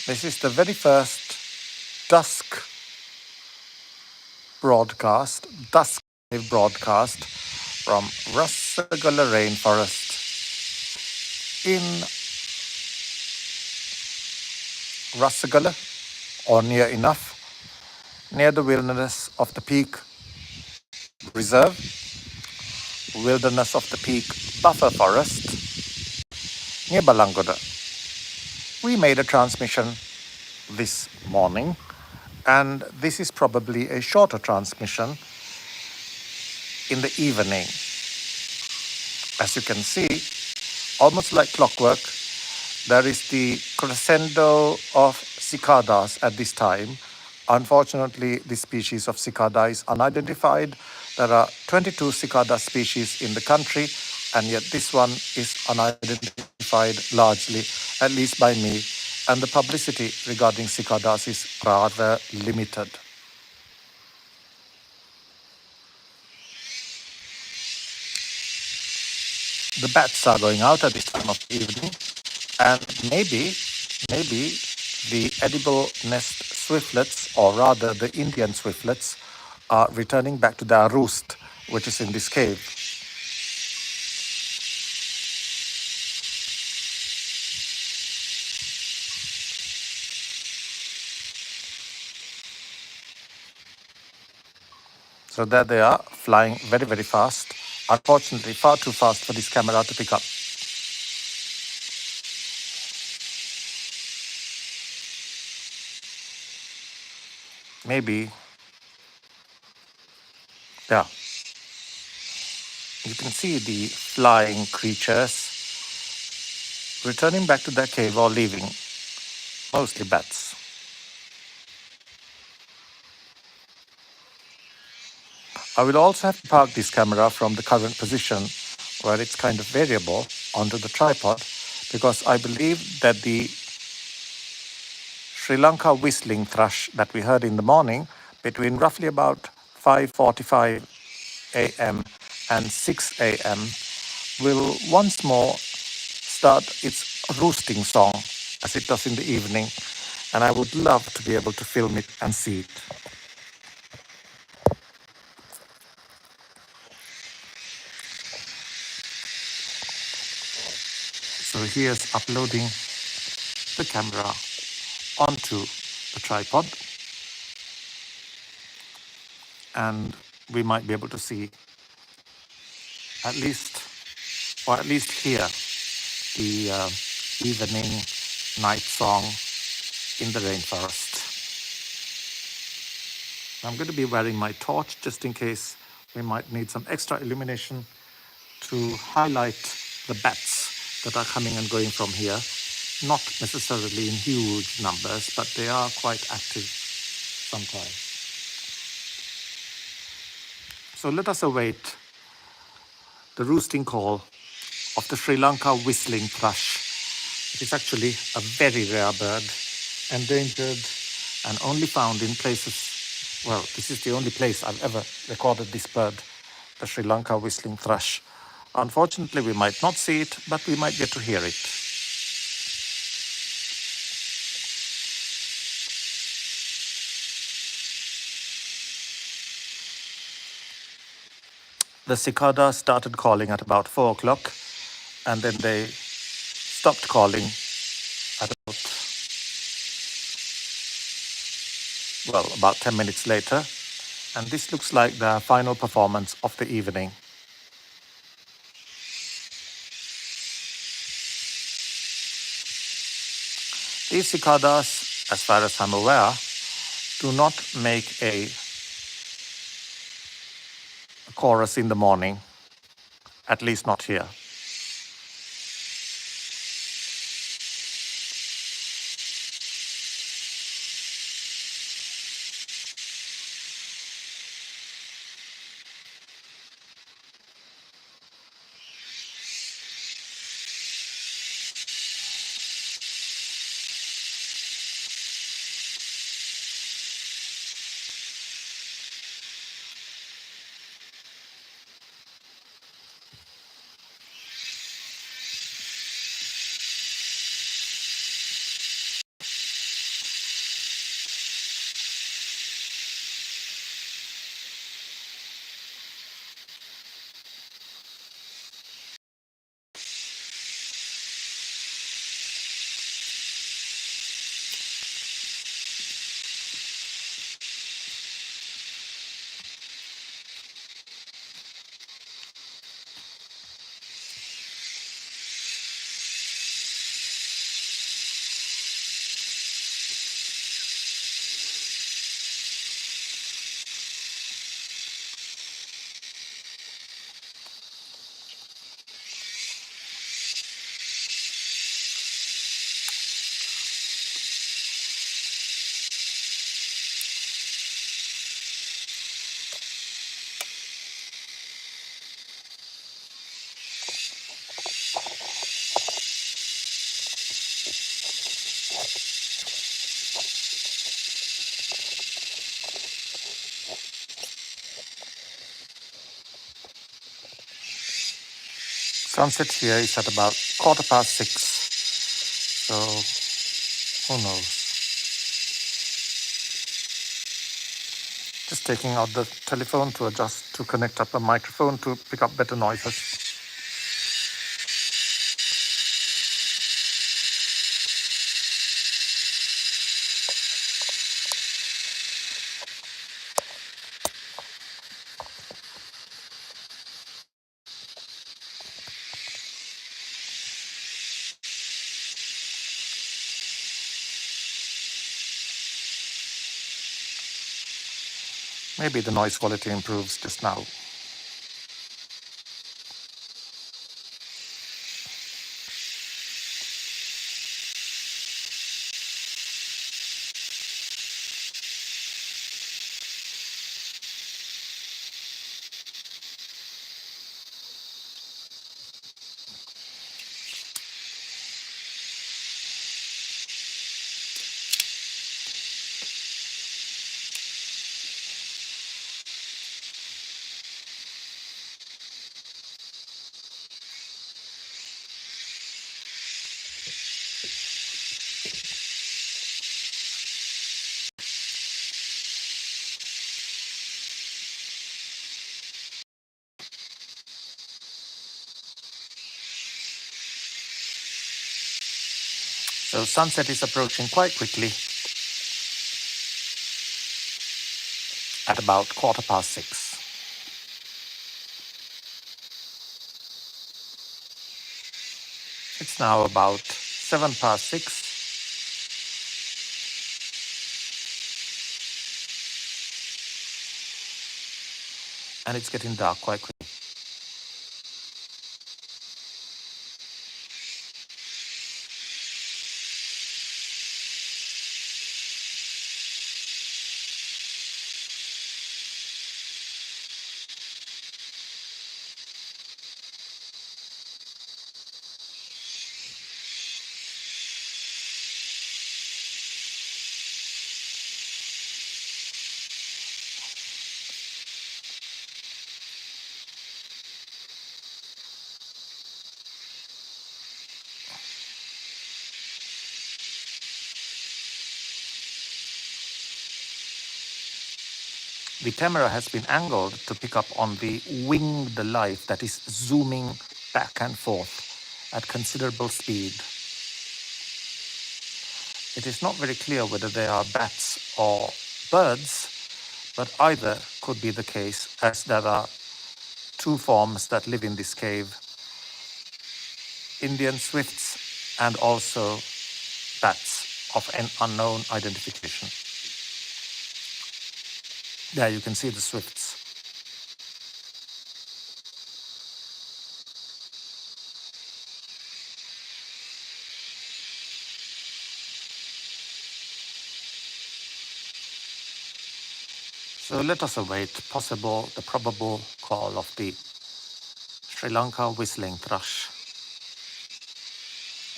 This is the very first Dusk broadcast, Dusk broadcast from Rassagala rainforest in Rassagala, or near enough, near the wilderness of the Peak Reserve, wilderness of the Peak Buffer Forest, near Balangoda. We made a transmission this morning, and this is probably a shorter transmission in the evening. As you can see, almost like clockwork, there is the crescendo of cicadas at this time. Unfortunately, this species of cicada is unidentified. There are 22 cicada species in the country, and yet this one is unidentified largely, at least by me, and the publicity regarding cicadas is rather limited. The bats are going out at this time of the evening, and maybe the edible nest swiftlets, or rather the Indian swiftlets, are returning back to their roost, which is in this cave. So there they are, flying very, very fast. Unfortunately, far too fast for this camera to pick up. Maybe, yeah. You can see the flying creatures returning back to their cave or leaving, mostly bats. I will also have to park this camera from the current position, where it's kind of variable, onto the tripod, because I believe that the Sri Lanka whistling thrush that we heard in the morning between roughly about 5:45 a.m. and 6 a.m. will once more start its roosting song as it does in the evening, and I would love to be able to film it and see it. So here's uploading the camera onto the tripod, and we might be able to see at least hear the evening night song in the rainforest. I'm going to be wearing my torch just in case we might need some extra illumination to highlight the bats that are coming and going from here. Not necessarily in huge numbers, but they are quite active sometimes. So let us await the roosting call of the Sri Lanka whistling thrush. It is actually a very rare bird, endangered and only found in places, well, this is the only place I've ever recorded this bird, the Sri Lanka whistling thrush. Unfortunately, we might not see it, but we might get to hear it. The cicada started calling at about 4 o'clock, and then they stopped calling at about 10 minutes later. And this looks like the final performance of the evening. These cicadas, as far as I'm aware, do not make a chorus in the morning, at least not here. Sunset here is at about 6:15. So who knows? Just taking out the telephone to connect up the microphone to pick up better noises. Maybe the noise quality improves just now. So sunset is approaching quite quickly at about 6:15. It's now about 6:07, and it's getting dark quite quickly. The camera has been angled to pick up on the winged life that is zooming back and forth at considerable speed. It is not very clear whether they are bats or birds, but either could be the case, as there are two forms that live in this cave: Indian swifts and also bats of an unknown identification. There you can see the swifts. So let us await the probable call of the Sri Lanka whistling thrush,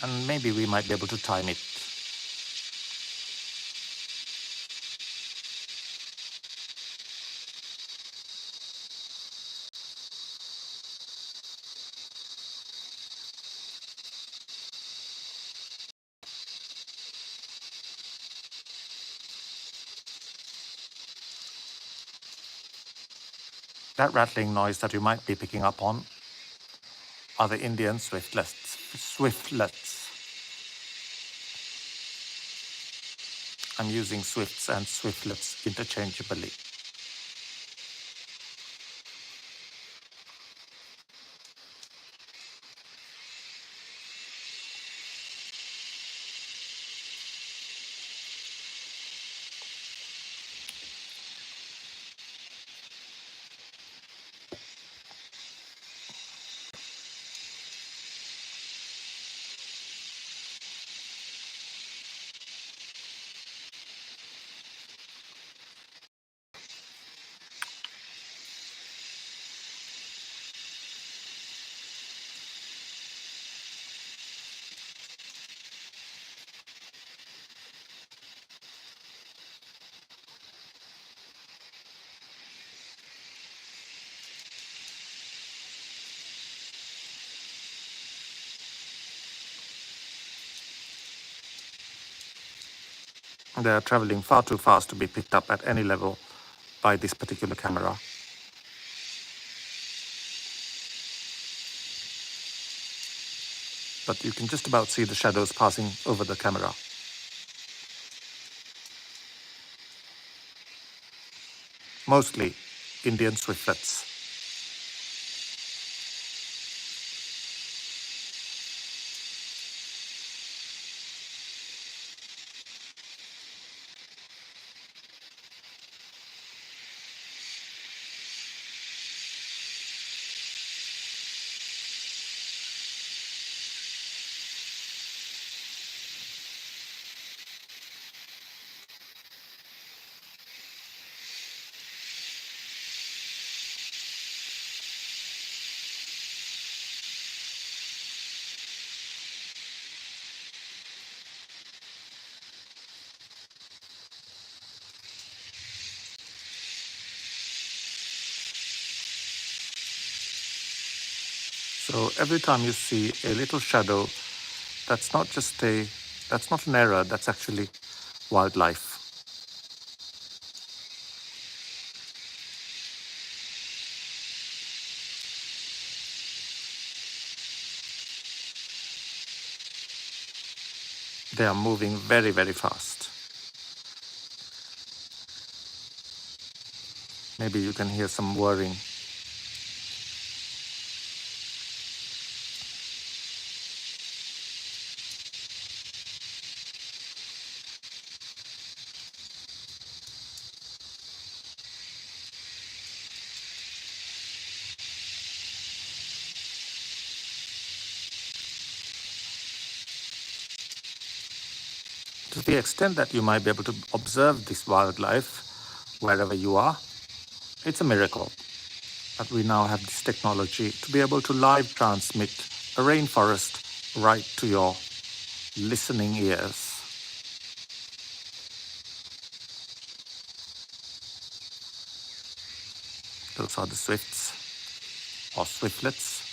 and maybe we might be able to time it. That rattling noise that you might be picking up on are the Indian swiftlets. I'm using swifts and swiftlets interchangeably. They are traveling far too fast to be picked up at any level by this particular camera. But you can just about see the shadows passing over the camera. Mostly Indian swiftlets. So every time you see a little shadow, that's not an error, that's actually wildlife. They are moving very, very fast. Maybe you can hear some whirring. To the extent that you might be able to observe this wildlife wherever you are, it's a miracle that we now have this technology to be able to live transmit a rainforest right to your listening ears. Those are the swifts or swiftlets.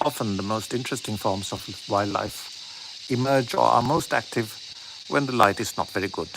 Often the most interesting forms of wildlife emerge or are most active when the light is not very good.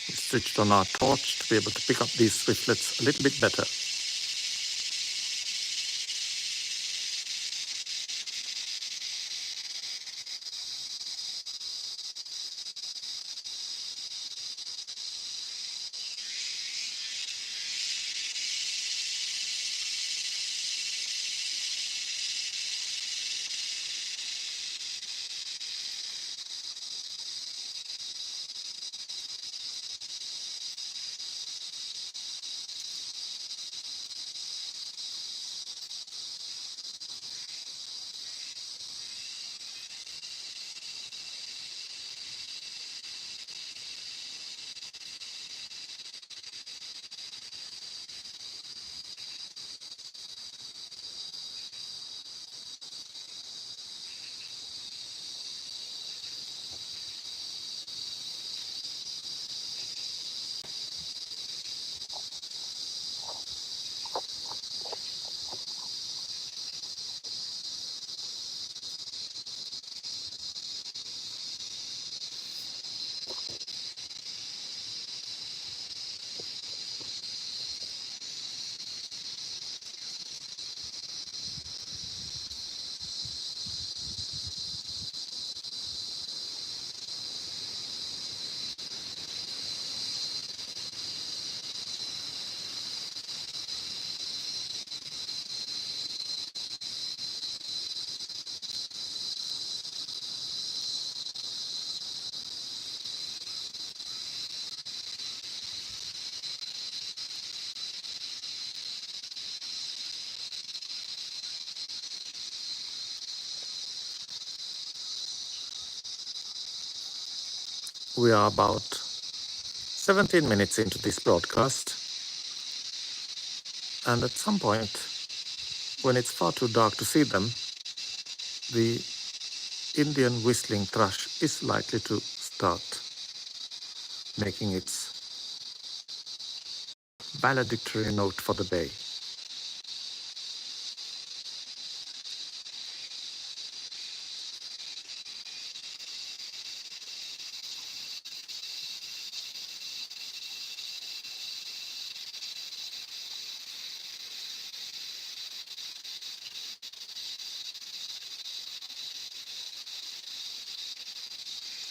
We switched on our torch to be able to pick up these swiftlets a little bit better. We are about 17 minutes into this broadcast, and at some point, when it's far too dark to see them, the Indian whistling thrush is likely to start making its valedictory note for the day.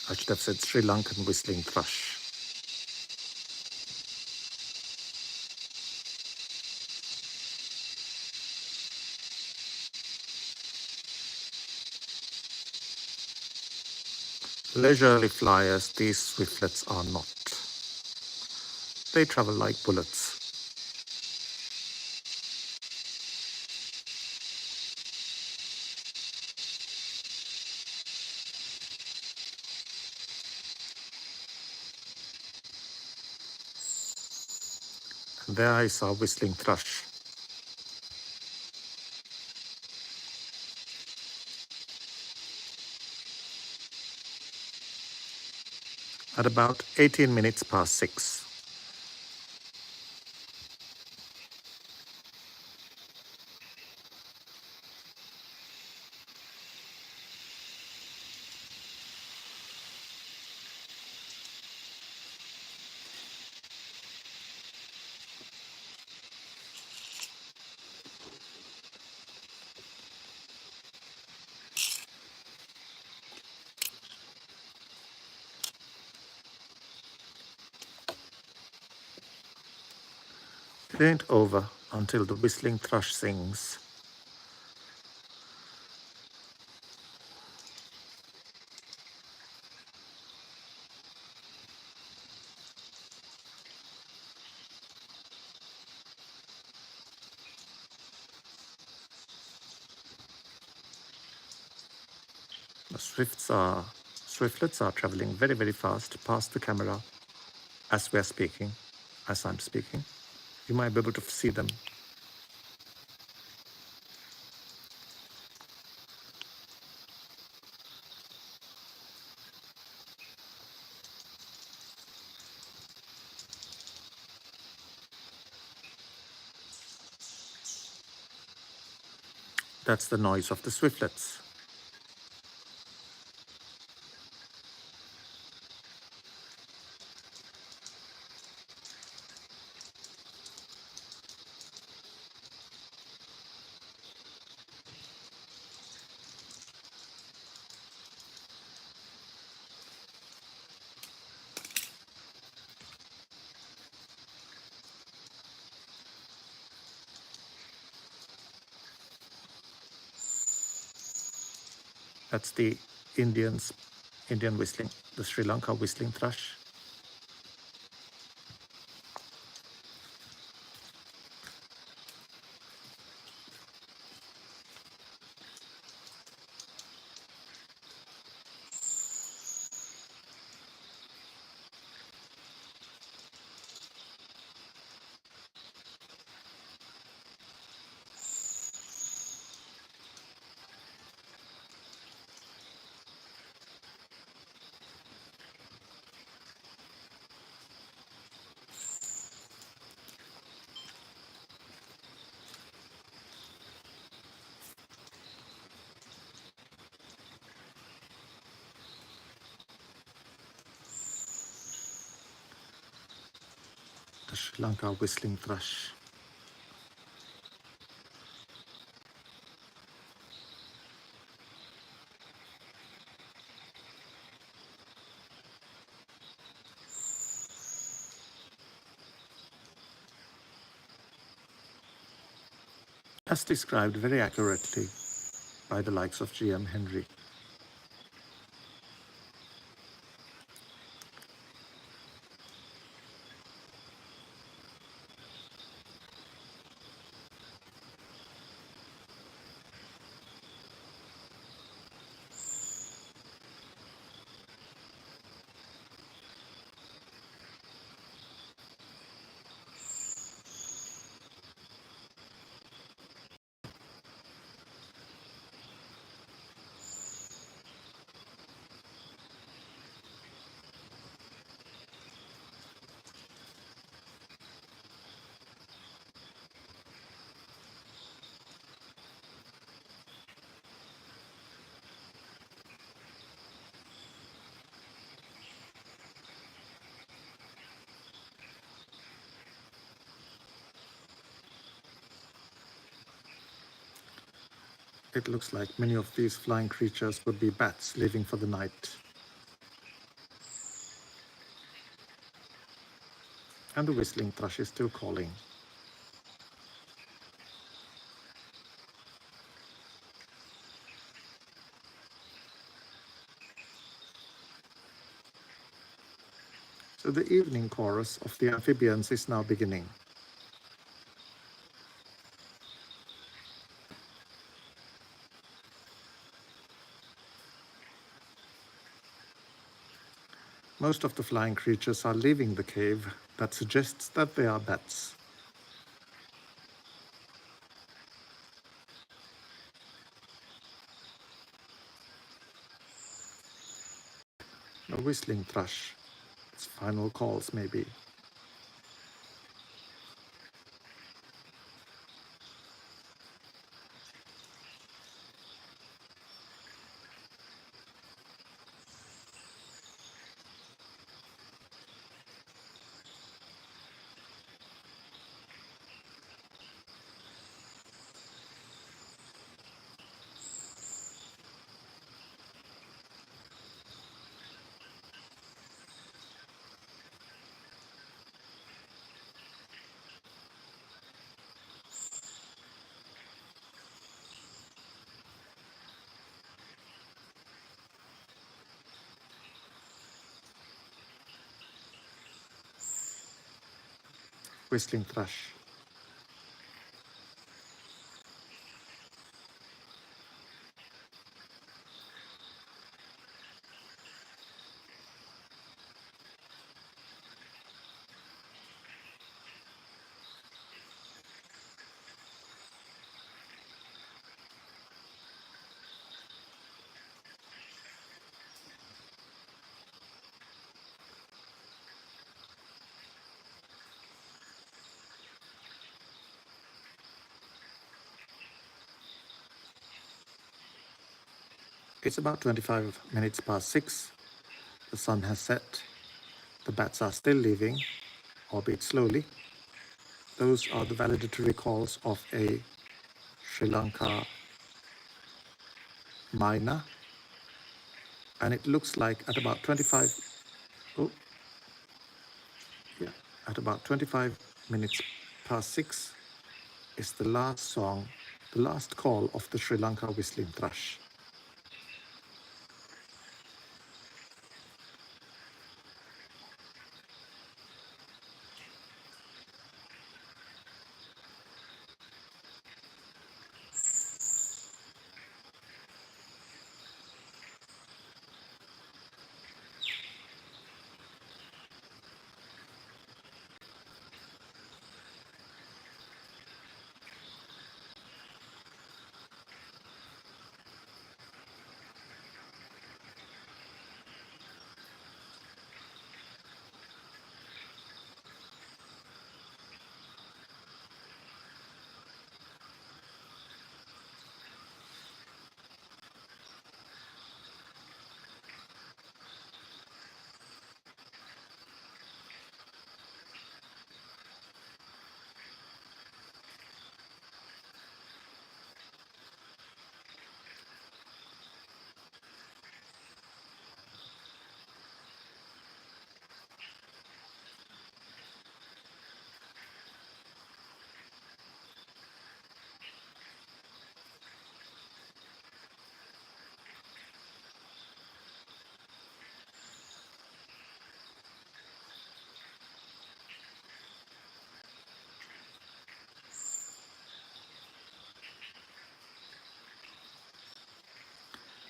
I should have said Sri Lankan whistling thrush. Leisurely flyers, these swiftlets are not. They travel like bullets. And there is our whistling thrush. At about 18 minutes past 6. It ain't over until the whistling thrush sings. The swiftlets are traveling very, very fast past the camera as we're speaking, as I'm speaking. You might be able to see them. That's the noise of the swiftlets. That's the Indian whistling, the Sri Lanka whistling thrush. The Sri Lanka whistling thrush. As described very accurately by the likes of G.M. Henry. It looks like many of these flying creatures would be bats leaving for the night. And the whistling thrush is still calling. So the evening chorus of the amphibians is now beginning. Most of the flying creatures are leaving the cave. That suggests that they are bats. A whistling thrush. Its final calls, maybe. Whistling thrush. It's about 25 minutes past 6. The sun has set. The bats are still leaving, albeit slowly. Those are the valedictory calls of a Sri Lanka myna. And it looks like at about 25 minutes past 6 is the last song, the last call of the Sri Lanka whistling thrush.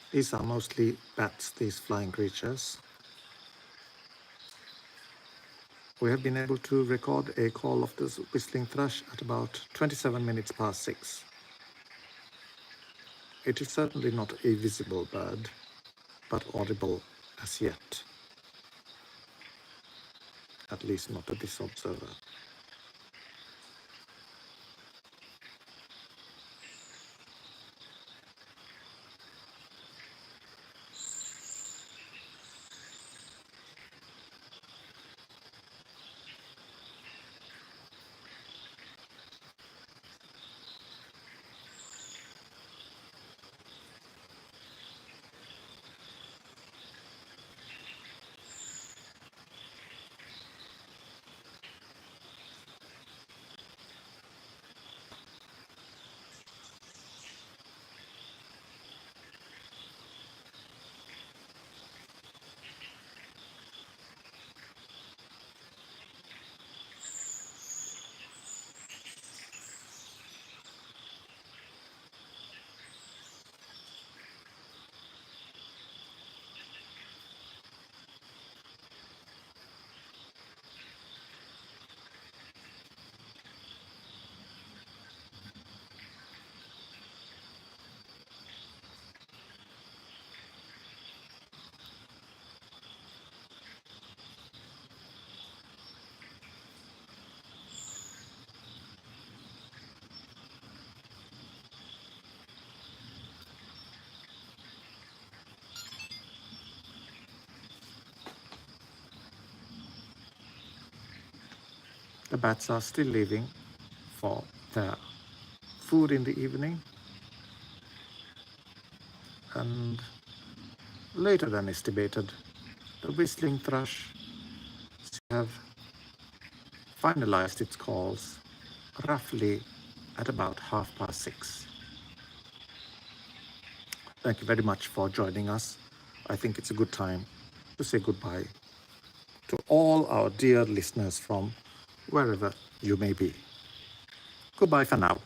These are mostly bats, these flying creatures. We have been able to record a call of this whistling thrush at about 27 minutes past 6. It is certainly not a visible bird, but audible as yet. At least not to this observer. The bats are still leaving for their food in the evening, and later than estimated, the whistling thrush have finalized its calls roughly at about 6:30. Thank you very much for joining us. I think it's a good time to say goodbye to all our dear listeners from wherever you may be. Goodbye for now.